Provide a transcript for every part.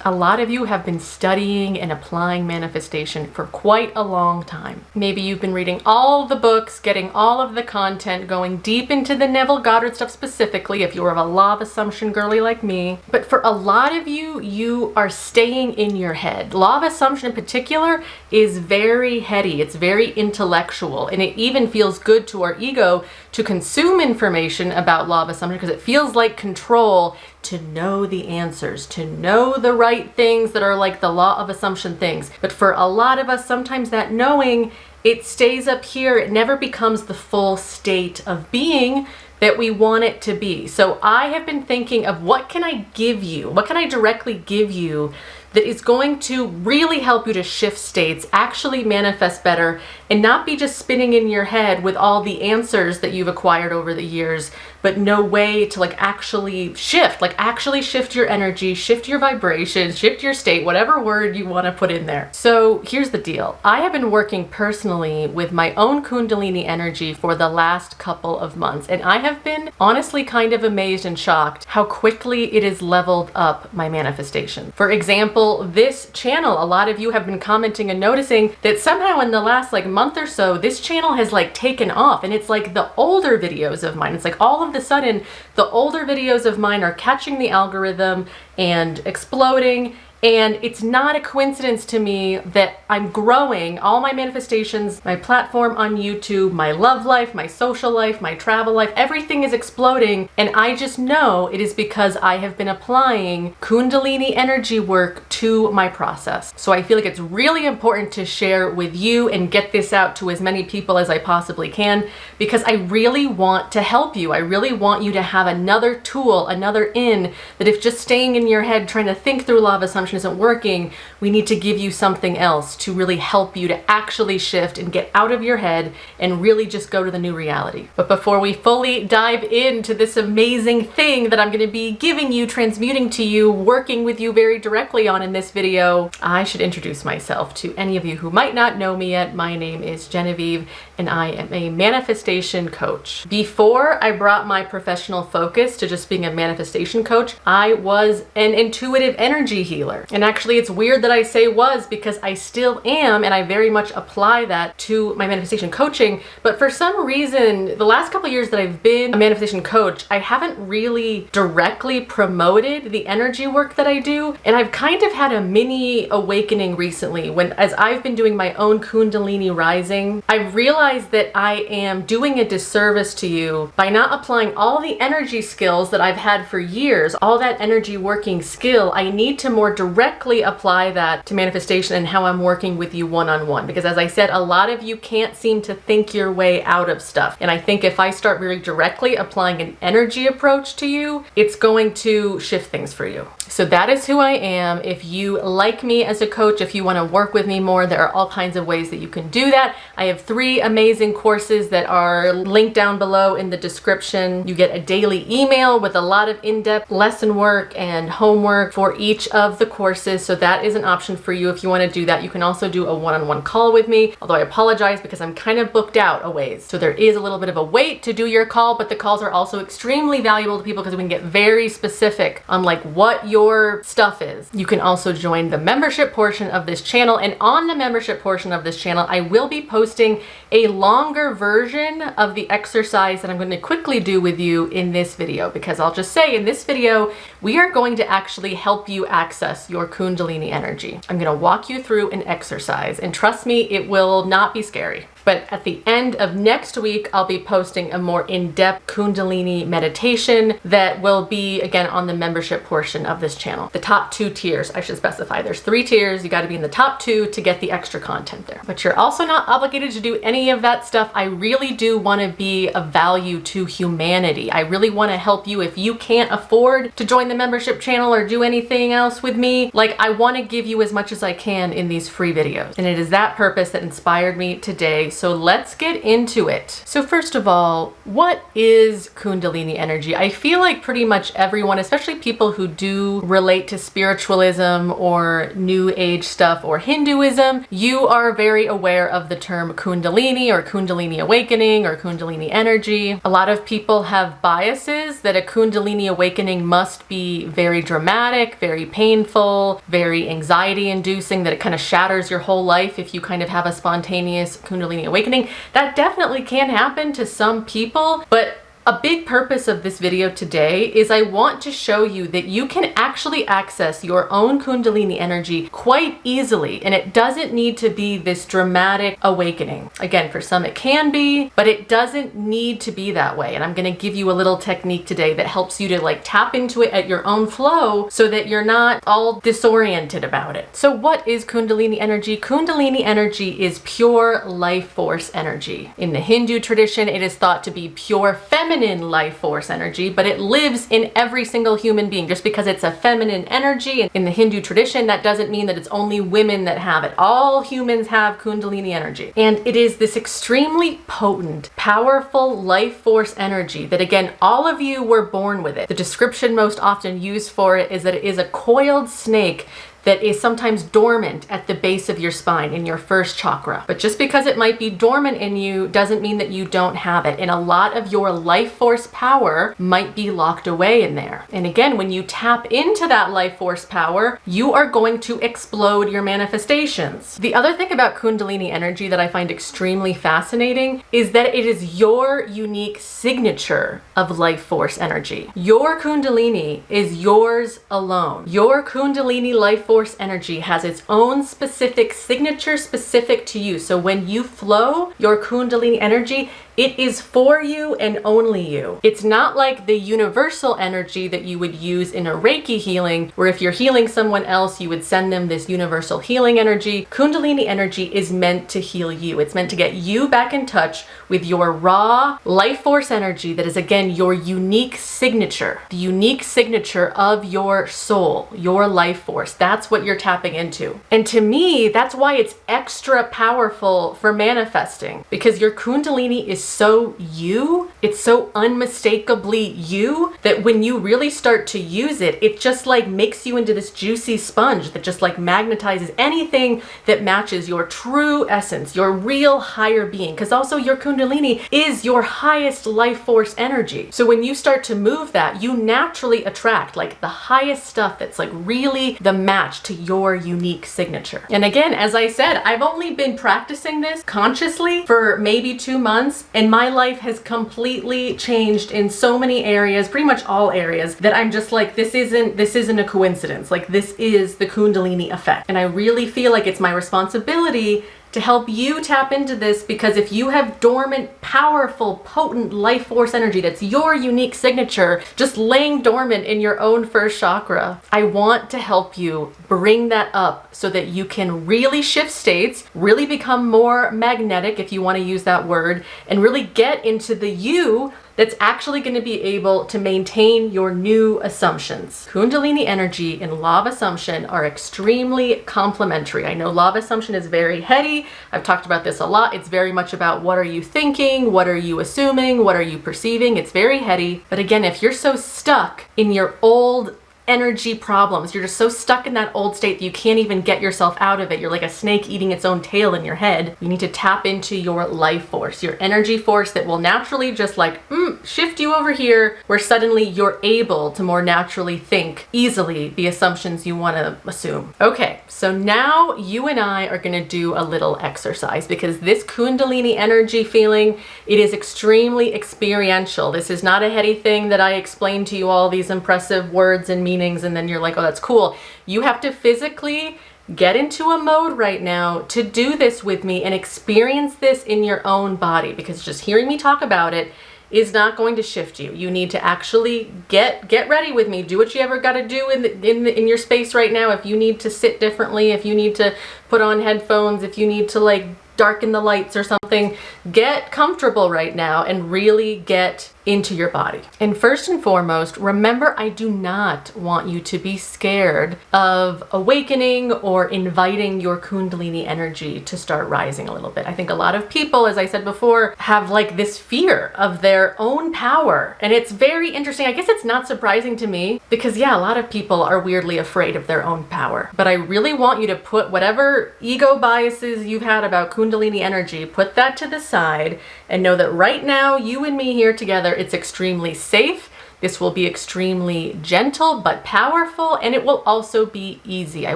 A lot of you have been studying and applying manifestation for quite a long time. Maybe you've been reading all the books, getting all of the content, going deep into the Neville Goddard stuff specifically, if you're a law of assumption girly like me. But for a lot of you, you are staying in your head. Law of assumption in particular is very heady. It's very intellectual, and it even feels good to our ego to consume information about law of assumption because it feels like control, to know the answers, to know the right things that are like the law of assumption things. But for a lot of us, sometimes that knowing, it stays up here. It never becomes the full state of being that we want it to be. So I have been thinking of what can I give you? What can I directly give you that is going to really help you to shift states, actually manifest better, and not be just spinning in your head with all the answers that you've acquired over the years, but no way to actually shift your energy, shift your vibration, shift your state, whatever word you want to put in there. So here's the deal. I have been working personally with my own Kundalini energy for the last couple of months, and I have been honestly kind of amazed and shocked how quickly it has leveled up my manifestation. For example, this channel, a lot of you have been commenting and noticing that somehow in the last month or so, this channel has taken off, and it's the older videos of mine. It's all of a sudden the older videos of mine are catching the algorithm and exploding. And it's not a coincidence to me that I'm growing all my manifestations, my platform on YouTube, my love life, my social life, my travel life, everything is exploding. And I just know it is because I have been applying Kundalini energy work to my process. So I feel like it's really important to share with you and get this out to as many people as I possibly can, because I really want to help you. I really want you to have another tool, another that if just staying in your head trying to think through law of assumption isn't working, we need to give you something else to really help you to actually shift and get out of your head and really just go to the new reality. But before we fully dive into this amazing thing that I'm going to be giving you, transmuting to you, working with you very directly on in this video, I should introduce myself to any of you who might not know me yet. My name is Genevieve, and I am a manifestation coach. Before I brought my professional focus to just being a manifestation coach, I was an intuitive energy healer. And actually, it's weird that I say was, because I still am, and I very much apply that to my manifestation coaching. But for some reason, the last couple of years that I've been a manifestation coach, I haven't really directly promoted the energy work that I do. And I've kind of had a mini awakening recently as I've been doing my own Kundalini rising. I've realized that I am doing a disservice to you by not applying all the energy skills that I've had for years, all that energy working skill. I need to more directly apply that to manifestation and how I'm working with you one-on-one. Because as I said, a lot of you can't seem to think your way out of stuff. And I think if I start very directly applying an energy approach to you, it's going to shift things for you. So that is who I am. If you like me as a coach, if you want to work with me more, there are all kinds of ways that you can do that. I have 3 amazing courses that are linked down below in the description. You get a daily email with a lot of in-depth lesson work and homework for each of the courses. So that is an option for you if you want to do that. You can also do a one-on-one call with me, although I apologize because I'm kind of booked out a ways. So there is a little bit of a wait to do your call, but the calls are also extremely valuable to people because we can get very specific on what your stuff is. You can also join the membership portion of this channel, and on the membership portion of this channel, I will be posting a longer version of the exercise that I'm going to quickly do with you in this video, because I'll just say in this video, we are going to actually help you access your Kundalini energy. I'm going to walk you through an exercise, and trust me, it will not be scary. But at the end of next week, I'll be posting a more in-depth Kundalini meditation that will be, again, on the membership portion of this channel. The top 2 tiers, I should specify. There's 3 tiers. You got to be in the top 2 to get the extra content there. But you're also not obligated to do any of that stuff. I really do want to be of value to humanity. I really want to help you. If you can't afford to join the membership channel or do anything else with me, I want to give you as much as I can in these free videos. And it is that purpose that inspired me today. so let's get into it. So first of all, what is Kundalini energy? I feel like pretty much everyone, especially people who do relate to spiritualism or New Age stuff or Hinduism, you are very aware of the term Kundalini or Kundalini awakening or Kundalini energy. A lot of people have biases that a Kundalini awakening must be very dramatic, very painful, very anxiety inducing, that it kind of shatters your whole life if you kind of have a spontaneous Kundalini awakening. That definitely can happen to some people, but a big purpose of this video today is I want to show you that you can actually access your own Kundalini energy quite easily, and it doesn't need to be this dramatic awakening. Again, for some it can be, but it doesn't need to be that way. And I'm going to give you a little technique today that helps you to like tap into it at your own flow so that you're not all disoriented about it. So what is Kundalini energy? Kundalini energy is pure life force energy. In the Hindu tradition, it is thought to be pure feminine life force energy, but it lives in every single human being. Just because it's a feminine energy in the Hindu tradition, that doesn't mean that it's only women that have it. All humans have Kundalini energy. And it is this extremely potent, powerful life force energy that, again, all of you were born with it. The description most often used for it is that it is a coiled snake that is sometimes dormant at the base of your spine in your first chakra. But just because it might be dormant in you doesn't mean that you don't have it. And a lot of your life force power might be locked away in there. And again, when you tap into that life force power, you are going to explode your manifestations. The other thing about Kundalini energy that I find extremely fascinating is that it is your unique signature of life force energy. Your Kundalini is yours alone. Your Kundalini life force energy has its own specific signature specific to you. So when you flow your Kundalini energy, it is for you and only you. It's not like the universal energy that you would use in a Reiki healing, where if you're healing someone else, you would send them this universal healing energy. Kundalini energy is meant to heal you. It's meant to get you back in touch with your raw life force energy that is, again, your unique signature, the unique signature of your soul, your life force. That's what you're tapping into. And to me, that's why it's extra powerful for manifesting, because your Kundalini is so you, it's so unmistakably you, that when you really start to use it, it just like makes you into this juicy sponge that just like magnetizes anything that matches your true essence, your real higher being. Because also your Kundalini is your highest life force energy. So when you start to move that, you naturally attract like the highest stuff that's like really the match to your unique signature. And again, as I said, I've only been practicing this consciously for maybe 2 months, and my life has completely changed in so many areas, pretty much all areas, that I'm just like, this isn't a coincidence. Like, this is the Kundalini effect. And I really feel like it's my responsibility to help you tap into this, because if you have dormant, powerful, potent life force energy that's your unique signature, just laying dormant in your own first chakra, I want to help you bring that up so that you can really shift states, really become more magnetic, if you want to use that word, and really get into the you that's actually going to be able to maintain your new assumptions. Kundalini energy and law of assumption are extremely complementary. I know law of assumption is very heady. I've talked about this a lot. It's very much about what are you thinking, what are you assuming, what are you perceiving. It's very heady. But again, if you're so stuck in your old energy problems, you're just so stuck in that old state that you can't even get yourself out of it. You're like a snake eating its own tail in your head. You need to tap into your life force, your energy force that will naturally just like shift you over here, where suddenly you're able to more naturally think easily the assumptions you want to assume. Okay, so now you and I are going to do a little exercise, because this Kundalini energy feeling, it is extremely experiential. This is not a heady thing that I explain to you all these impressive words and meanings and then you're like, oh, that's cool. You have to physically get into a mode right now to do this with me and experience this in your own body, because just hearing me talk about it is not going to shift you. You need to actually get ready with me. Do what you ever got to do in your space right now. If you need to sit differently, if you need to put on headphones, if you need to like darken the lights or something. Get comfortable right now and really get into your body. And first and foremost, remember, I do not want you to be scared of awakening or inviting your Kundalini energy to start rising a little bit. I think a lot of people, as I said before, have like this fear of their own power. And it's very interesting. I guess it's not surprising to me because yeah, a lot of people are weirdly afraid of their own power. But I really want you to put whatever ego biases you've had about Kundalini energy, put that to the side and know that right now, you and me here together, it's extremely safe. This will be extremely gentle but powerful, and it will also be easy. I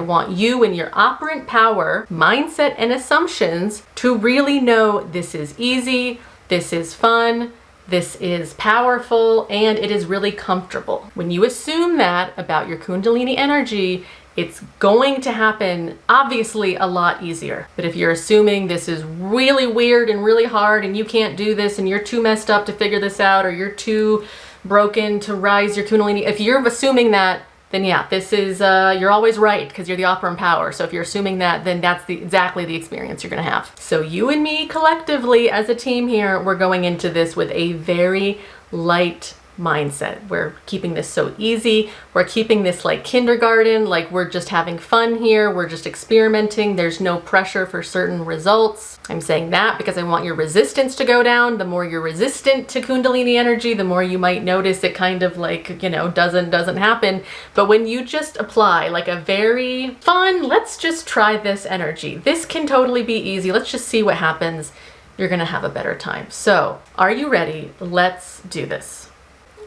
want you and your operant power, mindset, and assumptions to really know this is easy, this is fun, this is powerful, and it is really comfortable. When you assume that about your Kundalini energy, it's going to happen obviously a lot easier. But if you're assuming this is really weird and really hard and you can't do this and you're too messed up to figure this out or you're too broken to rise your Kundalini, if you're assuming that, then yeah, this is, you're always right because you're the operant power. So if you're assuming that, then that's exactly the experience you're gonna have. So you and me collectively as a team here, we're going into this with a very light mindset. We're keeping this so easy. We're keeping this like kindergarten, like we're just having fun here. We're just experimenting. There's no pressure for certain results. I'm saying that because I want your resistance to go down. The more you're resistant to Kundalini energy, the more you might notice it kind of like, you know, doesn't happen. But when you just apply like a very fun, let's just try this energy. This can totally be easy. Let's just see what happens. You're going to have a better time. So are you ready? Let's do this.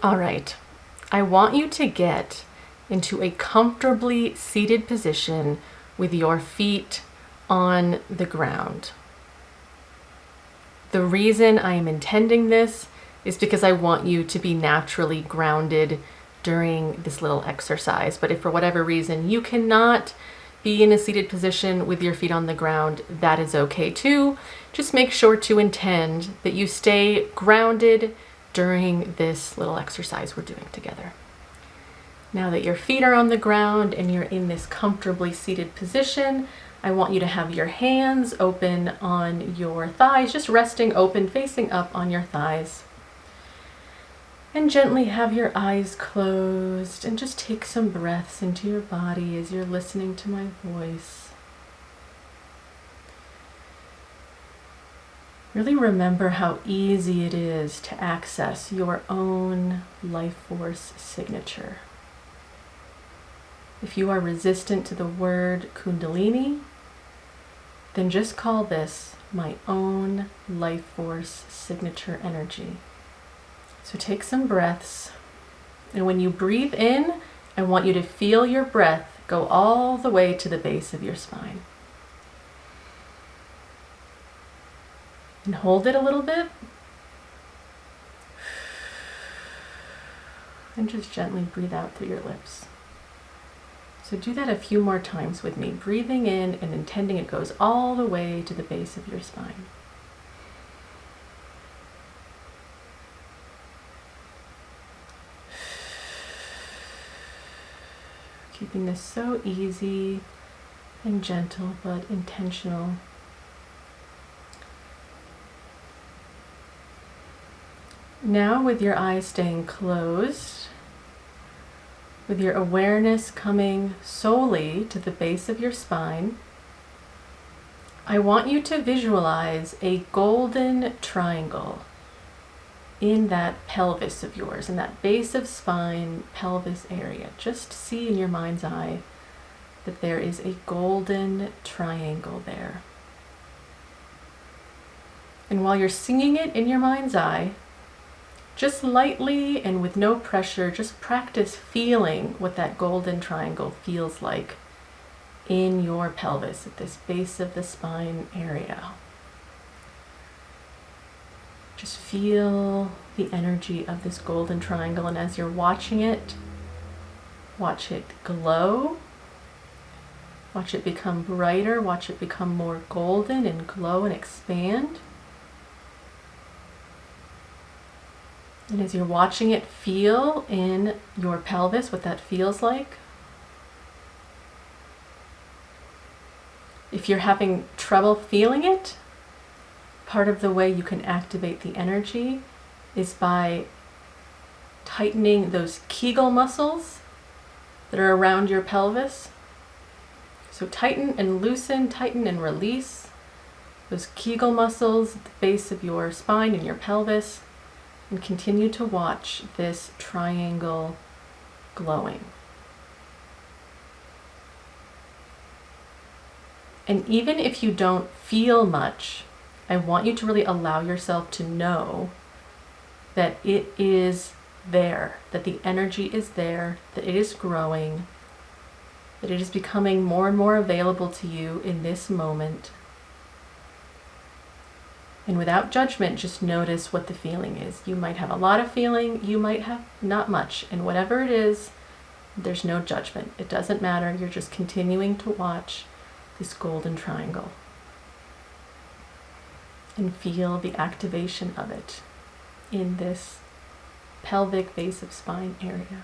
All right, I want you to get into a comfortably seated position with your feet on the ground. The reason I am intending this is because I want you to be naturally grounded during this little exercise. But if for whatever reason you cannot be in a seated position with your feet on the ground, that is okay too. Just make sure to intend that you stay grounded during this little exercise we're doing together. Now that your feet are on the ground and you're in this comfortably seated position, I want you to have your hands open on your thighs, just resting open, facing up on your thighs. And gently have your eyes closed and just take some breaths into your body as you're listening to my voice. Really remember how easy it is to access your own life force signature. If you are resistant to the word Kundalini, then just call this my own life force signature energy. So take some breaths, and when you breathe in, I want you to feel your breath go all the way to the base of your spine. And hold it a little bit. And just gently breathe out through your lips. So do that a few more times with me, breathing in and intending it goes all the way to the base of your spine. Keeping this so easy and gentle but intentional. Now with your eyes staying closed, with your awareness coming solely to the base of your spine, I want you to visualize a golden triangle in that pelvis of yours, in that base of spine, pelvis area. Just see in your mind's eye that there is a golden triangle there. And while you're singing it in your mind's eye, just lightly and with no pressure, just practice feeling what that golden triangle feels like in your pelvis at this base of the spine area. Just feel the energy of this golden triangle, and as you're watching it, watch it glow, watch it become brighter, watch it become more golden and glow and expand. And as you're watching it, feel in your pelvis what that feels like. If you're having trouble feeling it, Part of the way you can activate the energy is by tightening those Kegel muscles that are around your pelvis. So tighten and loosen, tighten and release those Kegel muscles at the base of your spine and your pelvis, and continue to watch this triangle glowing. And even if you don't feel much, I want you to really allow yourself to know that it is there, that the energy is there, that it is growing, that it is becoming more and more available to you in this moment. And without judgment, just notice what the feeling is. You might have a lot of feeling, you might have not much. And whatever it is, there's no judgment. It doesn't matter. You're just continuing to watch this golden triangle and feel the activation of it in this pelvic base of spine area.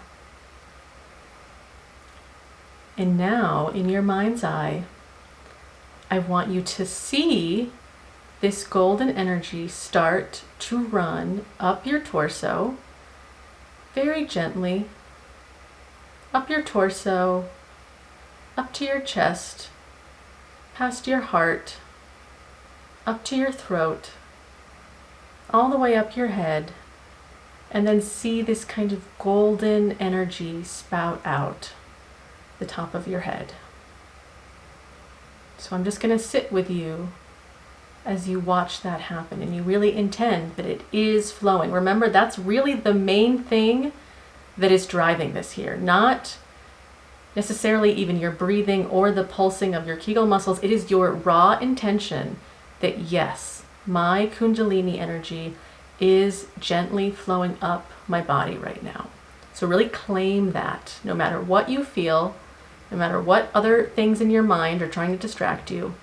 And now, in your mind's eye, I want you to see this golden energy start to run up your torso, very gently, up your torso, up to your chest, past your heart, up to your throat, all the way up your head, and then see this kind of golden energy spout out the top of your head. So I'm just going to sit with you as you watch that happen, and you really intend that it is flowing. Remember, that's really the main thing that is driving this here, not necessarily even your breathing or the pulsing of your Kegel muscles. It is your raw intention that yes, my Kundalini energy is gently flowing up my body right now. So really claim that, no matter what you feel, no matter what other things in your mind are trying to distract you,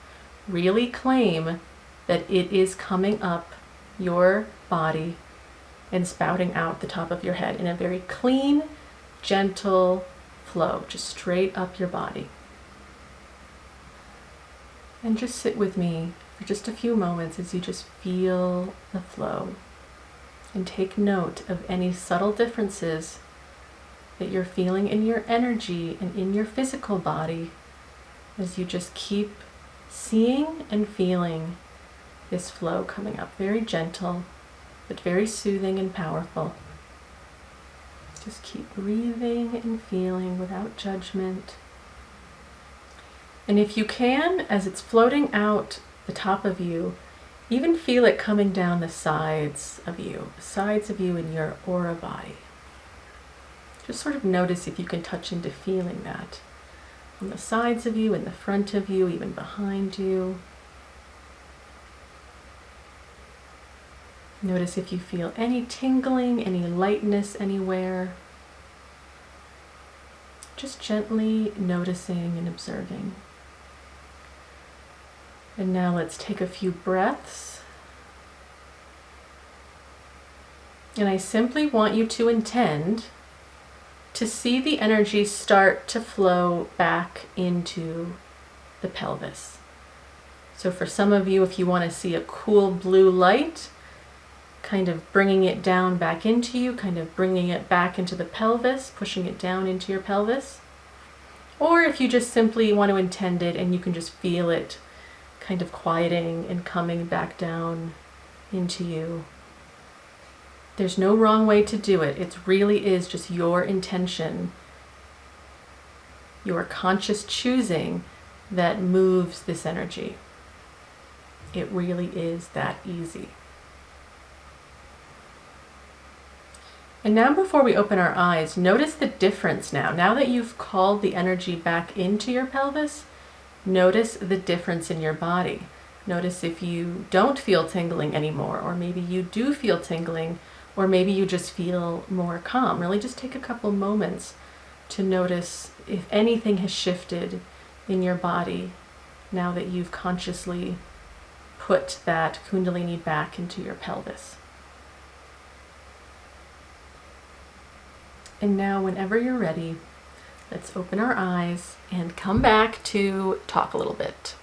really claim that it is coming up your body and spouting out the top of your head in a very clean, gentle flow, just straight up your body. And just sit with me for just a few moments as you just feel the flow and take note of any subtle differences that you're feeling in your energy and in your physical body as you just keep seeing and feeling this flow coming up. Very gentle, but very soothing and powerful. Just keep breathing and feeling without judgment. And if you can, as it's floating out the top of you, even feel it coming down the sides of you in your aura body. Just sort of notice if you can touch into feeling that on the sides of you, in the front of you, even behind you. Notice if you feel any tingling, any lightness anywhere. Just gently noticing and observing. And now let's take a few breaths. And I simply want you to intend to see the energy start to flow back into the pelvis. So for some of you, if you want to see a cool blue light, kind of bringing it down back into you, kind of bringing it back into the pelvis, pushing it down into your pelvis. Or if you just simply want to intend it and you can just feel it kind of quieting and coming back down into you. There's no wrong way to do it. It really is just your intention, your conscious choosing that moves this energy. It really is that easy. And now before we open our eyes, notice the difference now. Now that you've called the energy back into your pelvis, notice the difference in your body. Notice if you don't feel tingling anymore, or maybe you do feel tingling, or maybe you just feel more calm. Really just take a couple moments to notice if anything has shifted in your body now that you've consciously put that Kundalini back into your pelvis. And now, whenever you're ready, let's open our eyes and come back to talk a little bit.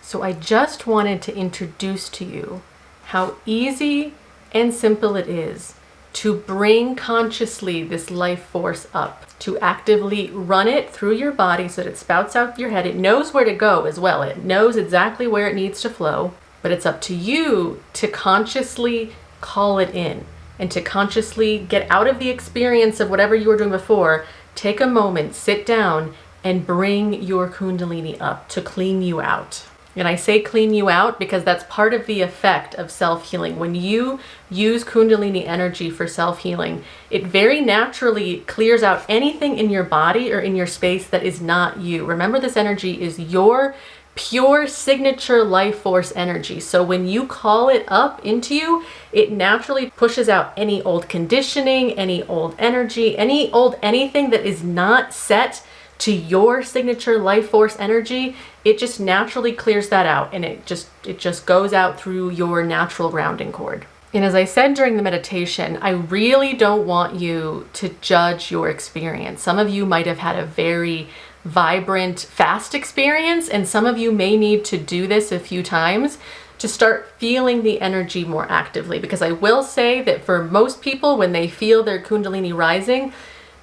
So I just wanted to introduce to you how easy and simple it is to bring consciously this life force up, to actively run it through your body so that it spouts out your head. It knows where to go as well. It knows exactly where it needs to flow, but it's up to you to consciously call it in and to consciously get out of the experience of whatever you were doing before. Take a moment, sit down, and bring your Kundalini up to clean you out. And I say clean you out because that's part of the effect of self-healing. When you use Kundalini energy for self-healing, it very naturally clears out anything in your body or in your space that is not you. Remember, this energy is your pure signature life force energy. So when you call it up into you, it naturally pushes out any old conditioning, any old energy, any old anything that is not set to your signature life force energy. It just naturally clears that out, and it just goes out through your natural grounding cord. And as I said during the meditation, I really don't want you to judge your experience. Some of you might have had a very vibrant, fast experience, and some of you may need to do this a few times to start feeling the energy more actively. Because I will say that for most people, when they feel their Kundalini rising,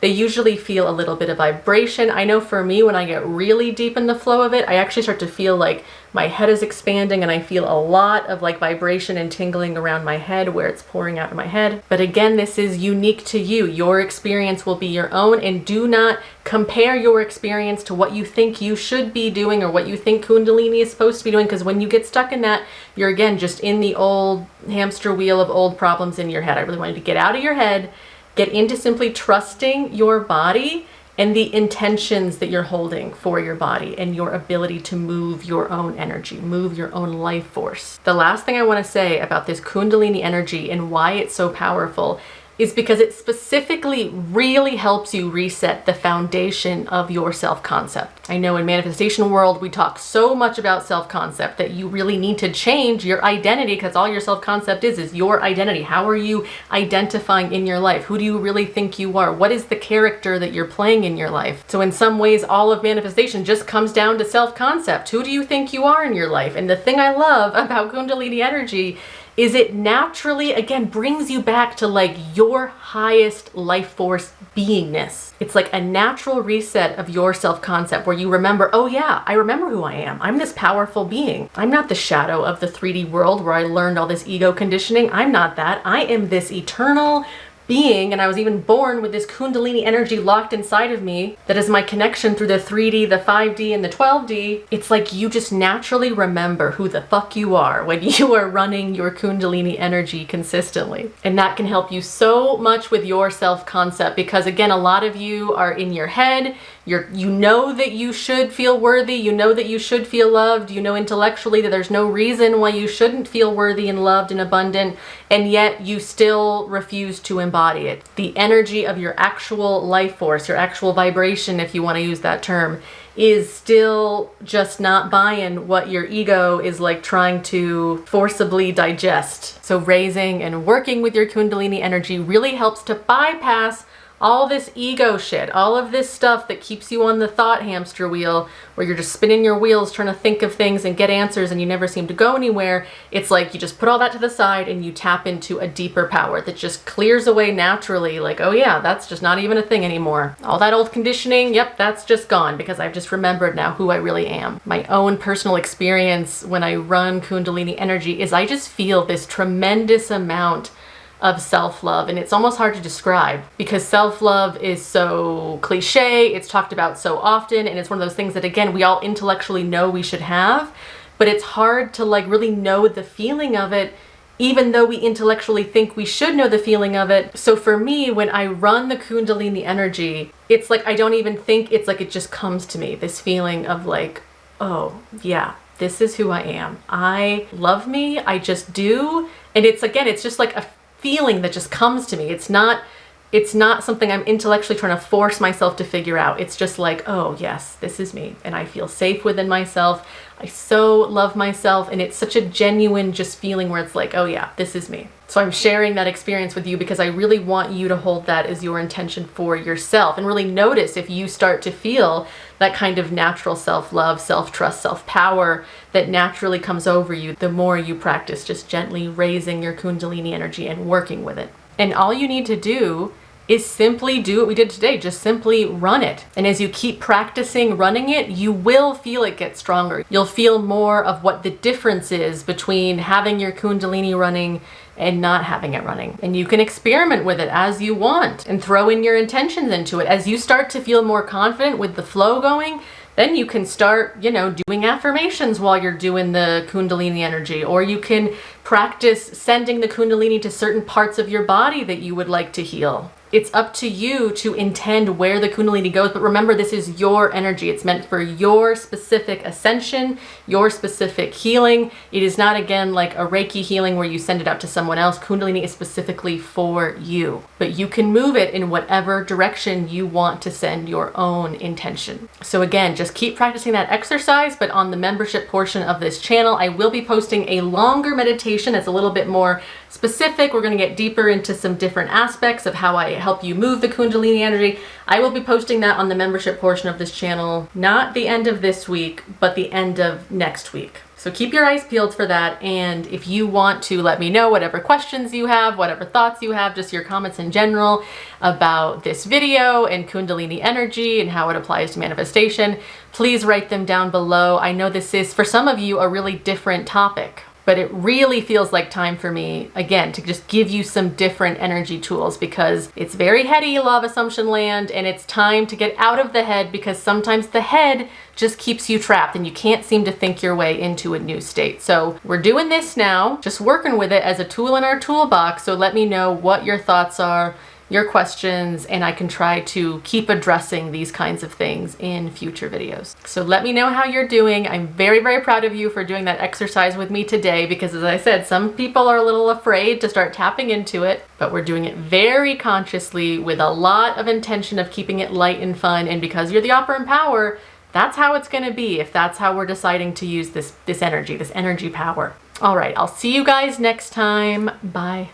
they usually feel a little bit of vibration. I know for me, when I get really deep in the flow of it, I actually start to feel like my head is expanding, and I feel a lot of like vibration and tingling around my head where it's pouring out of my head. But again, this is unique to you. Your experience will be your own, and do not compare your experience to what you think you should be doing or what you think Kundalini is supposed to be doing, because when you get stuck in that, you're again just in the old hamster wheel of old problems in your head. I really wanted to get out of your head, get into simply trusting your body and the intentions that you're holding for your body and your ability to move your own energy, move your own life force. The last thing I want to say about this Kundalini energy and why it's so powerful is because it specifically really helps you reset the foundation of your self-concept. I know in manifestation world, we talk so much about self-concept that you really need to change your identity, because all your self-concept is your identity. How are you identifying in your life? Who do you really think you are? What is the character that you're playing in your life? So in some ways, all of manifestation just comes down to self-concept. Who do you think you are in your life? And the thing I love about Kundalini energy is it naturally, again, brings you back to like your highest life force beingness. It's like a natural reset of your self-concept where you remember, oh yeah, I remember who I am. I'm this powerful being. I'm not the shadow of the 3D world where I learned all this ego conditioning. I'm not that. I am this eternal being, and I was even born with this Kundalini energy locked inside of me that is my connection through the 3D, the 5D, and the 12D. It's like you just naturally remember who the fuck you are when you are running your Kundalini energy consistently. And that can help you so much with your self-concept, because again, a lot of you are in your head. You know that you should feel worthy, you know that you should feel loved, you know intellectually that there's no reason why you shouldn't feel worthy and loved and abundant, and yet you still refuse to embody it. The energy of your actual life force, your actual vibration, if you want to use that term, is still just not buying what your ego is like trying to forcibly digest. So raising and working with your Kundalini energy really helps to bypass all this ego shit, all of this stuff that keeps you on the thought hamster wheel where you're just spinning your wheels trying to think of things and get answers and you never seem to go anywhere. It's like you just put all that to the side and you tap into a deeper power that just clears away naturally, like, oh yeah, that's just not even a thing anymore. All that old conditioning, yep, that's just gone because I've just remembered now who I really am. My own personal experience when I run Kundalini energy is I just feel this tremendous amount of self-love, and it's almost hard to describe because self-love is so cliche, it's talked about so often, and it's one of those things that again we all intellectually know we should have, but it's hard to like really know the feeling of it even though we intellectually think we should know the feeling of it. So for me, when I run the Kundalini energy, it's like I don't even think, it's like it just comes to me, this feeling of like, oh yeah, this is who I am. I love me, I just do. And it's again, it's just like a feeling that just comes to me. It's not something I'm intellectually trying to force myself to figure out. It's just like, oh yes, this is me. And I feel safe within myself. I so love myself. And it's such a genuine just feeling where it's like, oh yeah, this is me. So I'm sharing that experience with you because I really want you to hold that as your intention for yourself and really notice if you start to feel that kind of natural self-love, self-trust, self-power that naturally comes over you the more you practice just gently raising your Kundalini energy and working with it. And all you need to do is simply do what we did today. Just simply run it. And as you keep practicing running it, you will feel it get stronger. You'll feel more of what the difference is between having your Kundalini running and not having it running. And you can experiment with it as you want and throw in your intentions into it. As you start to feel more confident with the flow going, then you can start, doing affirmations while you're doing the Kundalini energy, or you can practice sending the Kundalini to certain parts of your body that you would like to heal. It's up to you to intend where the Kundalini goes, but remember, this is your energy. It's meant for your specific ascension, your specific healing. It is not, again, like a Reiki healing where you send it out to someone else. Kundalini is specifically for you, but you can move it in whatever direction you want to send your own intention. So again, just keep practicing that exercise, but on the membership portion of this channel, I will be posting a longer meditation that's a little bit more specific. We're going to get deeper into some different aspects of how I help you move the Kundalini energy. I will be posting that on the membership portion of this channel, not the end of this week, but the end of next week. So keep your eyes peeled for that. And if you want to let me know whatever questions you have, whatever thoughts you have, just your comments in general about this video and Kundalini energy and how it applies to manifestation, please write them down below. I know this is, for some of you, a really different topic, but it really feels like time for me, again, to just give you some different energy tools, because it's very heady, law of assumption land, and it's time to get out of the head, because sometimes the head just keeps you trapped and you can't seem to think your way into a new state. So we're doing this now, just working with it as a tool in our toolbox. So let me know what your thoughts are, your questions, and I can try to keep addressing these kinds of things in future videos. So let me know how you're doing. I'm very, very proud of you for doing that exercise with me today, because as I said, some people are a little afraid to start tapping into it, but we're doing it very consciously with a lot of intention of keeping it light and fun. And because you're the Opera in Power, that's how it's gonna be if that's how we're deciding to use this energy power. All right, I'll see you guys next time. Bye.